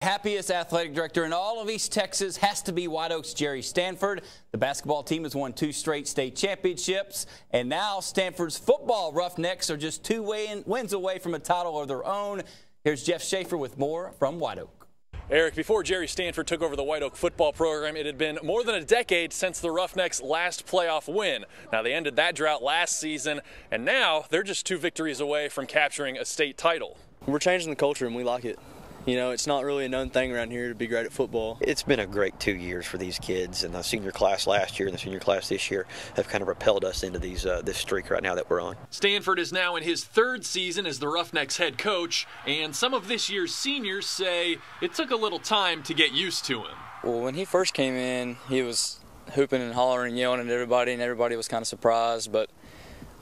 Happiest athletic director in all of East Texas has to be White Oaks' Jerry Stanford. The basketball team has won 2 straight state championships, and now Stanford's football Roughnecks are just 2 wins away from a title of their own. Here's Jeff Schaefer with more from White Oak. Eric, before Jerry Stanford took over the White Oak football program, it had been more than a decade since the Roughnecks' last playoff win. Now, they ended that drought last season, and now they're just 2 victories away from capturing a state title. We're changing the culture, and we like it. You know, it's not really a known thing around here to be great at football. It's been a great 2 years for these kids, and the senior class last year and the senior class this year have kind of propelled us into this streak right now that we're on. Stanford is now in his 3rd season as the Roughnecks head coach, and some of this year's seniors say it took a little time to get used to him. Well, when he first came in, he was hooping and hollering and yelling at everybody, and everybody was kind of surprised, but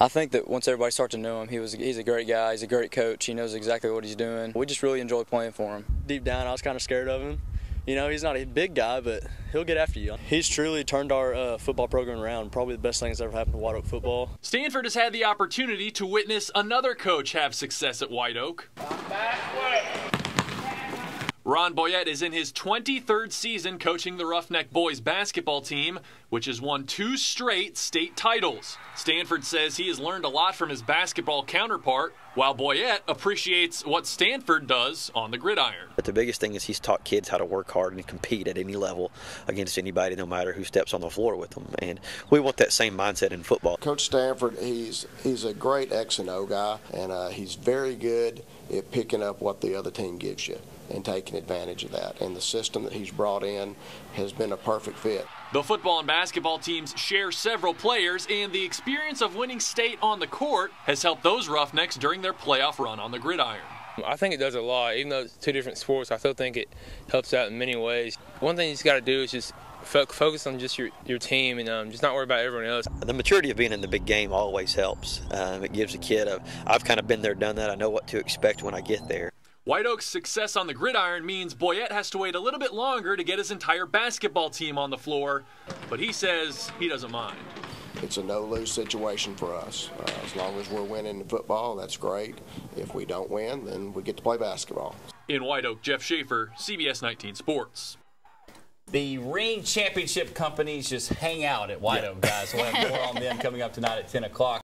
I think that once everybody started to know him, he's a great guy, he's a great coach, he knows exactly what he's doing. We just really enjoy playing for him. Deep down, I was kind of scared of him. You know, he's not a big guy, but he'll get after you. He's truly turned our football program around. Probably the best thing that's ever happened to White Oak football. Stanford has had the opportunity to witness another coach have success at White Oak. Ron Boyette is in his 23rd season coaching the Roughneck boys basketball team, which has won 2 straight state titles. Stanford says he has learned a lot from his basketball counterpart, while Boyette appreciates what Stanford does on the gridiron. But the biggest thing is he's taught kids how to work hard and compete at any level against anybody, no matter who steps on the floor with them. And we want that same mindset in football. Coach Stanford, he's a great X and O guy, and he's very good at picking up what the other team gives you and taking advantage of that. And the system that he's brought in has been a perfect fit. The football and basketball teams share several players, and the experience of winning state on the court has helped those Roughnecks during their playoff run on the gridiron. I think it does a lot. Even though it's 2 different sports, I still think it helps out in many ways. One thing you just got to do is just focus on just your team and just not worry about everyone else. The maturity of being in the big game always helps. It gives a kid I've kind of been there, done that. I know what to expect when I get there. White Oak's success on the gridiron means Boyette has to wait a little bit longer to get his entire basketball team on the floor, but he says he doesn't mind. It's a no-lose situation for us. As long as we're winning in football, that's great. If we don't win, then we get to play basketball. In White Oak, Jeff Schaefer, CBS 19 Sports. The ring championship companies just hang out at White Oak, guys. We'll have more on them coming up tonight at 10 o'clock.